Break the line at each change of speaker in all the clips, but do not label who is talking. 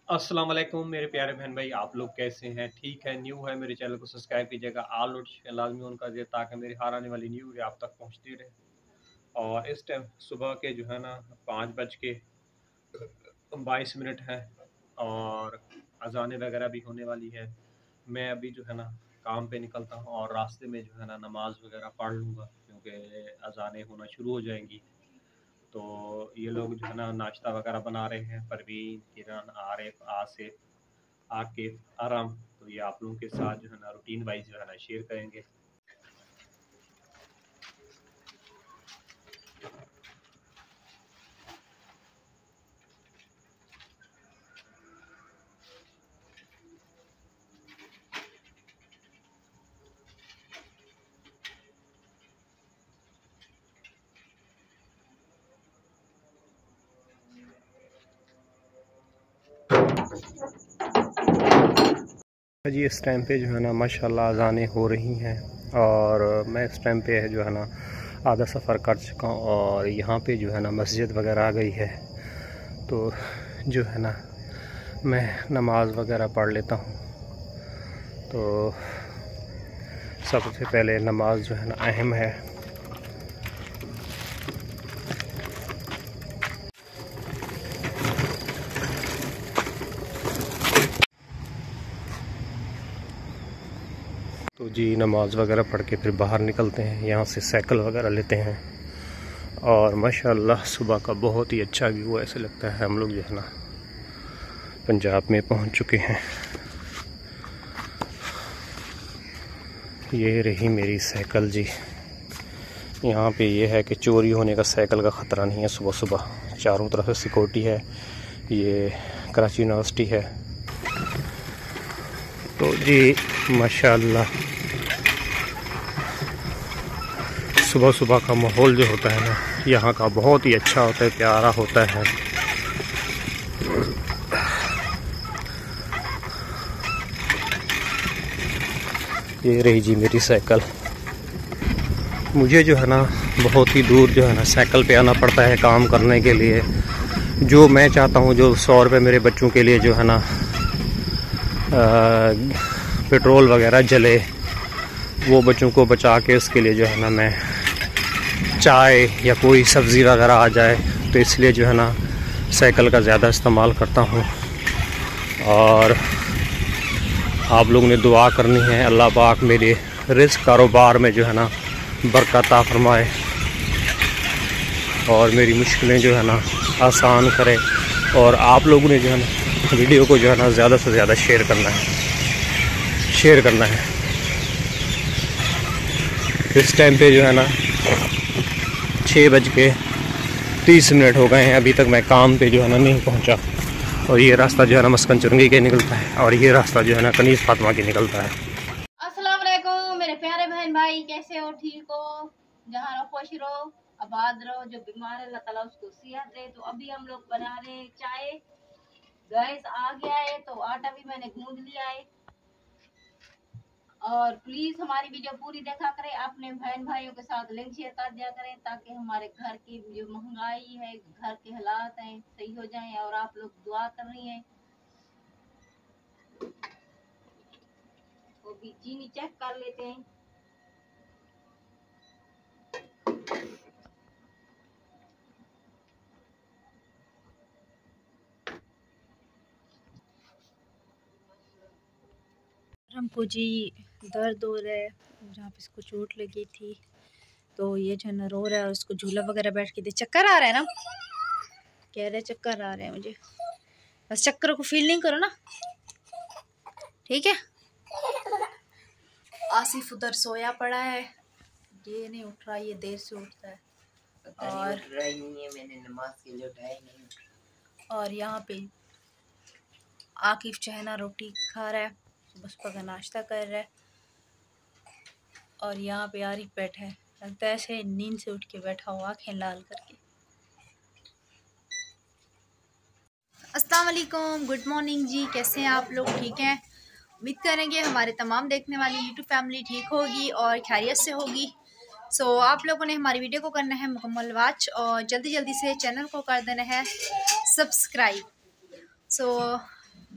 अस्सलाम वालेकुम मेरे प्यारे बहन भाई, आप लोग कैसे हैं? ठीक है, न्यू है मेरे चैनल को सब्सक्राइब कीजिएगा, ऑल नोटिफिकेशन लाजमी ऑन कर दिए ताकि मेरी हर आने वाली न्यू वीडियो आप तक पहुंचती रहे। और इस टाइम सुबह के जो है ना 5:22 है और अजानें वगैरह भी होने वाली है। मैं अभी जो है ना काम पे निकलता हूँ और रास्ते में जो है ना नमाज वगैरह पढ़ लूँगा क्योंकि अजानें होना शुरू हो जाएंगी। तो ये लोग जो है ना नाश्ता वगैरह बना रहे हैं, परवीन, किरण, आरिफ, आसिफ, आकिब, आराम। तो ये आप लोगों के साथ जो है ना रूटीन वाइज जो है ना शेयर करेंगे। जी इस टाइम पे जो है ना माशाल्लाह अज़ानें हो रही हैं और मैं इस टाइम पे जो है ना आधा सफ़र कर चुका हूँ और यहाँ पे जो है ना मस्जिद वगैरह आ गई है। तो जो है ना मैं नमाज वगैरह पढ़ लेता हूँ। तो सबसे पहले नमाज जो है ना अहम है। तो जी नमाज वगैरह पढ़ के फिर बाहर निकलते हैं, यहाँ से साइकिल वगैरह लेते हैं और माशाल्लाह सुबह का बहुत ही अच्छा व्यू, ऐसे लगता है हम लोग जो है ना पंजाब में पहुँच चुके हैं। ये रही मेरी साइकिल जी। यहाँ पे ये है कि चोरी होने का साइकिल का ख़तरा नहीं है। सुबह सुबह चारों तरफ से सिक्योरिटी है। ये कराची यूनिवर्सिटी है। तो जी माशाल्लाह सुबह सुबह का माहौल जो होता है ना यहाँ का बहुत ही अच्छा होता है, प्यारा होता है। ये रही जी मेरी साइकिल। मुझे जो है ना बहुत ही दूर जो है ना साइकिल पे आना पड़ता है काम करने के लिए। जो मैं चाहता हूँ, जो 100 रुपये मेरे बच्चों के लिए जो है ना पेट्रोल वगैरह जले, वो बच्चों को बचा के उसके लिए जो है ना मैं चाय या कोई सब्ज़ी वगैरह आ जाए, तो इसलिए जो है ना साइकिल का ज़्यादा इस्तेमाल करता हूँ। और आप लोगों ने दुआ करनी है, अल्लाह पाक मेरे रिस्क कारोबार में जो है ना बरकत अता फरमाए और मेरी मुश्किलें जो है ना आसान करे। और आप लोगों ने जो है ना वीडियो को जो है ना ज़्यादा से ज़्यादा शेयर करना है। इस टाइम पे जो है ना 6:30 हो गए हैं, अभी तक मैं काम पे जो है ना नहीं पहुंचा। और ये रास्ता जो है ना मस्कन चुरंगी के निकलता है और ये रास्ता जो है ना कनीज़ फातिमा के निकलता है।
अस्सलाम वालेकुम मेरे प्यारे बहन भाई, कैसे हो? ठीक हो? जहाँ रहो खुश रहो, आबाद रहो। जो बीमार है अल्लाह ताला उसको सेहत दे। तो अभी हम लोग बना रहे हैं चाय। गैस आ गया है तो आटा भी मैंने गूंद लिया है। और प्लीज हमारी वीडियो पूरी देखा करें, अपने बहन भाइयों के साथ लिंक शेयर कर दिया करें ताकि हमारे घर की जो महंगाई है, घर के हालात हैं, सही हो जाएं। और आप लोग दुआ कर रही हैं। तो भी चीनी चेक कर लेते हैं। हमको जी दर्द हो रहा है, जहाँ पे इसको चोट लगी थी। तो ये जो है ना रो रहा है और उसको झूला वगैरह बैठ के दे। चक्कर आ रहा है ना? कह रहे चक्कर आ रहे हैं मुझे। बस चक्कर को फील नहीं करो ना, ठीक है? आसिफ उधर सोया पड़ा है, ये नहीं उठ रहा, ये देर से उठता है। और मैंने नमाज के लिए उठाया नहीं। और यहाँ पे आकिफ जो है ना रोटी खा रहा है, सुबह सुबह का नाश्ता कर रहा है। और यहाँ पे आरिफ बैठा है, लगता है ऐसे नींद से उठ के बैठा हुआ, आँखें लाल करके। अस्सलाम वालेकुम, गुड मॉर्निंग जी। कैसे हैं आप लोग? ठीक हैं? उम्मीद करेंगे हमारे तमाम देखने वाली यूट्यूब फैमिली ठीक होगी और खैरियत से होगी। आप लोगों ने हमारी वीडियो को करना है मुकम्मल वॉच और जल्दी जल्दी से चैनल को कर देना है सब्सक्राइब।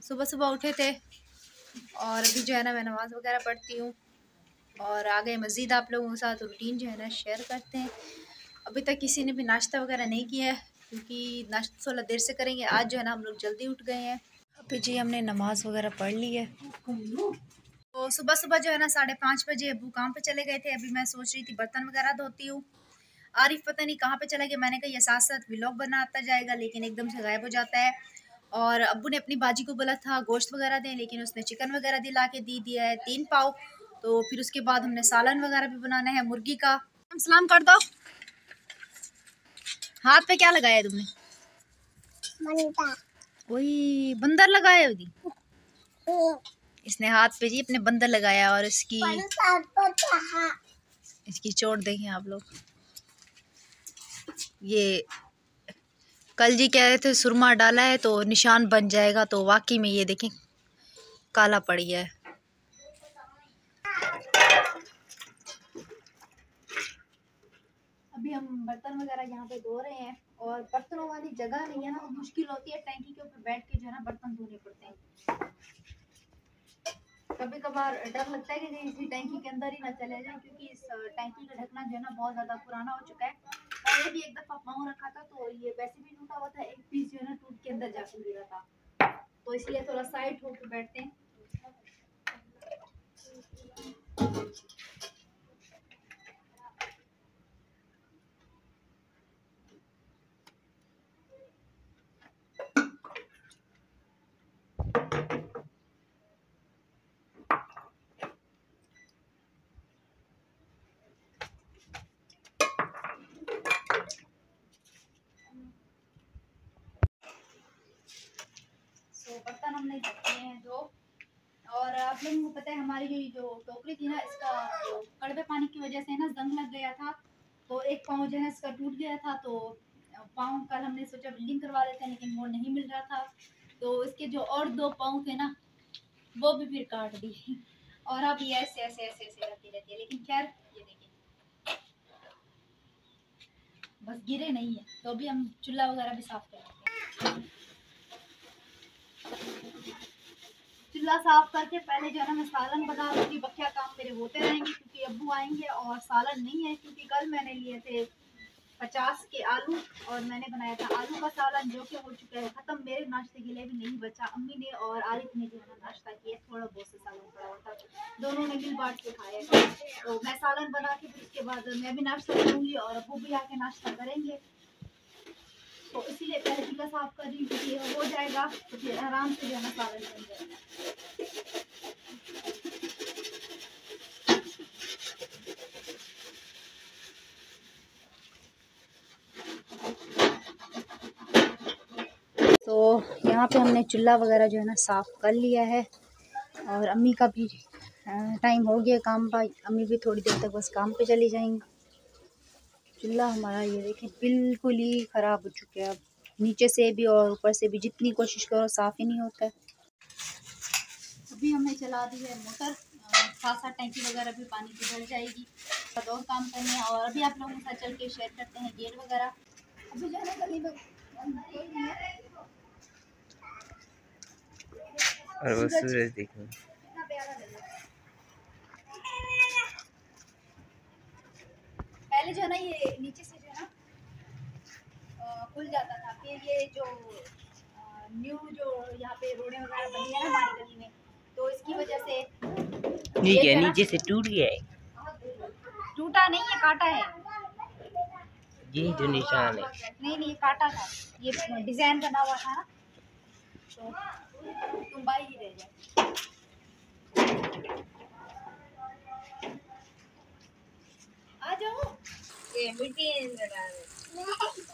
सुबह सुबह उठे थे और अभी जो है ना मैं नमाज़ वगैरह पढ़ती हूँ और आ गए मस्जिद। आप लोगों के साथ रूटीन जो है ना शेयर करते हैं। अभी तक किसी ने भी नाश्ता वगैरह नहीं किया है क्योंकि नाश्ता थोड़ा देर से करेंगे। आज जो है ना हम लोग जल्दी उठ गए हैं। अभी जी हमने नमाज़ वगैरह पढ़ ली है। तो सुबह सुबह जो है ना 5:30 बजे अबू काम पे चले गए थे। अभी मैं सोच रही थी बर्तन वगैरह धोती हूँ। आरिफ पता नहीं कहाँ पे चला गया। मैंने कहा ये साथ साथ व्लॉग बनाता जाएगा, लेकिन एकदम से गायब हो जाता है। और अब्बू ने अपनी बाजी को बोला था गोश्त वगैरह दें, लेकिन उसने चिकन वगैरह दिला के दी दिया है 3 पाव। तो फिर उसके बाद हमने सालन वगैरह भी बनाना है मुर्गी का। सलाम कर दो। हाथ पे क्या लगाया तुमने? वही बंदर लगाया होगी। इसने हाथ पे जी अपने बंदर लगाया और इसकी चोट देखें आप लोग। ये कल जी कह रहे थे सुरमा डाला है तो निशान बन जाएगा, तो वाकई में ये देखें काला पड़ गया है। अभी हम बर्तन वगैरह यहाँ पे धो रहे हैं और बर्तनों वाली जगह नहीं है ना, तो मुश्किल होती है। टैंकी के ऊपर बैठ के जो है ना बर्तन धोने पड़ते हैं। कभी कभार डर लगता है कि कहीं इसी टैंकी के अंदर ही ना चले जाए, क्योंकि इस टैंकी का ढकना जो है ना बहुत ज़्यादा पुराना हो चुका है। पहले भी एक दफ़ा पाँव रखा था तो ये वैसे भी टूटा हुआ था, एक पीस जो है ना टूट के अंदर जाके गिरा था, तो इसलिए थोड़ा साइड होकर बैठते हैं। तो बर्तन हमने धोते हैं जो, और आप लोगों को पता है हमारी जो टोकरी थी ना, इसका कड़वे पानी की वजह से ना जंग लग गया था, तो एक पाँव जो है इसका टूट गया था। तो पाँव कल हमने सोचा बिल्डिंग करवा लेते हैं, लेकिन वो नहीं मिल रहा था, तो इसके जो और 2 पाँव थे ना वो भी फिर काट दिए। और अब ये ऐसे ऐसे ऐसे ऐसे करती रहती है, लेकिन खैर ये देखिए बस गिरे नहीं है। तो अभी हम चूल्हा वगैरह भी साफ कर लेते हैं। चूल्हा साफ करके पहले जो है ना मैं सालन बना लूँगी। बकिया काम मेरे होते रहेंगे क्योंकि अब्बू आएंगे और सालन नहीं है, क्योंकि कल मैंने लिए थे 50 के आलू और मैंने बनाया था आलू का सालन, जो कि हो चुका है ख़त्म। मेरे नाश्ते के लिए भी नहीं बचा। अम्मी ने और आरिफ ने जो है ना नाश्ता किया, थोड़ा बहुत से सालन पड़ा हुआ था, दोनों ने मिल बांट के खाया था। तो मैं सालन बना के फिर उसके बाद मैं भी नाश्ता करूँगी और अब्बू भी आके नाश्ता करेंगे। तो इसीलिए पहले चूल्हा साफ कर रही हूँ, क्योंकि हो जाएगा तो फिर आराम से जो है ना सालन बन जाएगा। तो यहाँ पे हमने चूल्हा वगैरह जो है ना साफ़ कर लिया है और अम्मी का भी टाइम हो गया काम का। अम्मी भी थोड़ी देर तक बस काम पे चली जाएंगी। चूल्हा हमारा ये देखें बिल्कुल ही ख़राब हो चुका है। अब नीचे से भी और ऊपर से भी जितनी कोशिश करो साफ़ ही नहीं होता है। अभी हमने चला दी है मोटर, साथ साथ टैंकी वगैरह भी पानी की भर जाएगी। और काम करने हैं और अभी आप लोगों के साथ चल के शेयर करते हैं गेट वगैरह। अभी जाना गली में और वो सूरज देखो कितना प्यारा लग रहा है। पहले जो है ना ये नीचे से जो है ना खुल जाता था, फिर ये जो न्यू जो यहाँ पे रोडें वगैरह बनी है ना हमारी गली में, तो इसकी वजह से ठीक है नीचे से टूट गया है। टूटा नहीं है, काटा है ये जो निशान है। नहीं नहीं काटा था, ये डिजाइन बना हुआ था ना, तो तुम बाई ही रह जाए। आ जाओ। ये मिट्टी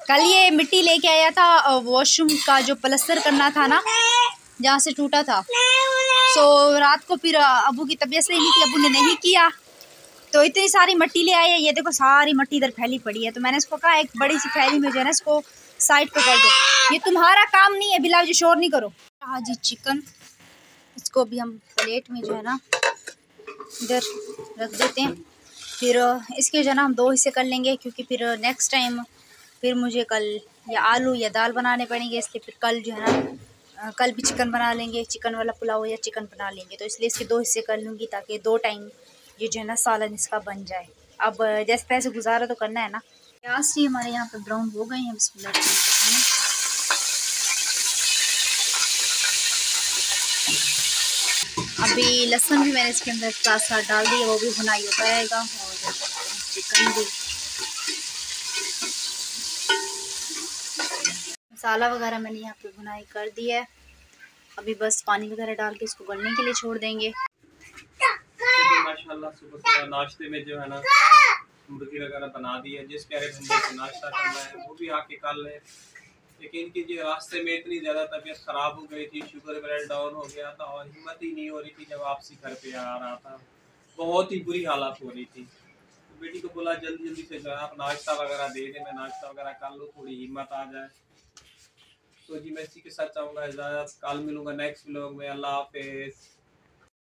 कल ये मिट्टी लेके आया था वॉशरूम का, जो प्लास्टर करना था ना जहाँ से टूटा था। सो रात को फिर अबू की तबीयत सही नहीं थी, अबू ने नहीं किया, तो इतनी सारी मिट्टी ले आई है। ये देखो सारी मिट्टी इधर फैली पड़ी है, तो मैंने इसको कहा एक बड़ी सी थैली में जो है ना इसको साइड पे कर दो। ये तुम्हारा काम नहीं है बिलाव जी, शोर नहीं करो। हाँ जी चिकन, इसको भी हम प्लेट में जो है ना इधर रख देते हैं। फिर इसके जो है ना हम 2 हिस्से कर लेंगे, क्योंकि फिर नेक्स्ट टाइम फिर मुझे कल या आलू या दाल बनाने पड़ेंगे, इसलिए फिर कल जो है ना कल भी चिकन बना लेंगे, चिकन वाला पुलाव या चिकन बना लेंगे, तो इसलिए इसके 2 हिस्से कर लूँगी ताकि 2 टाइम ये जो है ना सालन इसका बन जाए। अब जैसे तैसे गुजारा तो करना है ना। प्याज ही हमारे यहाँ पे ब्राउन हो गए हैं। बिस्मिल्लाह। अभी लहसुन भी मैंने इसके अंदर साथ साथ डाल दिया, वो भी भुनाई होता रहेगा। और चिकन भी, मसाला वगैरह मैंने यहाँ पे भुनाई कर दिया है। अभी बस पानी वगैरह डाल के इसको गलने के लिए छोड़ देंगे।
माशाल्लाह सुबह सुबह नाश्ते में जो है ना मुर्गी वगैरह बना दी है। जिस प्यारे बंदे को नाश्ता करना है वो भी आके कर ले। लेकिन कि जो रास्ते में इतनी ज़्यादा तबीयत ख़राब हो गई थी, शुगर लेवल डाउन हो गया था और हिम्मत ही नहीं हो रही थी। जब वापसी घर पे आ रहा था बहुत ही बुरी हालत हो रही थी। तो बेटी को बोला जल्दी जल्दी से जो है आप नाश्ता वगैरह दे दें, मैं नाश्ता वगैरह कर लूँ, थोड़ी हिम्मत आ जाए। तो जी मैं इसी के साथ चाहूँगा इजाज़त। कल मिलूँगा नेक्स्ट व्लॉग में। अल्लाह हाफिज़।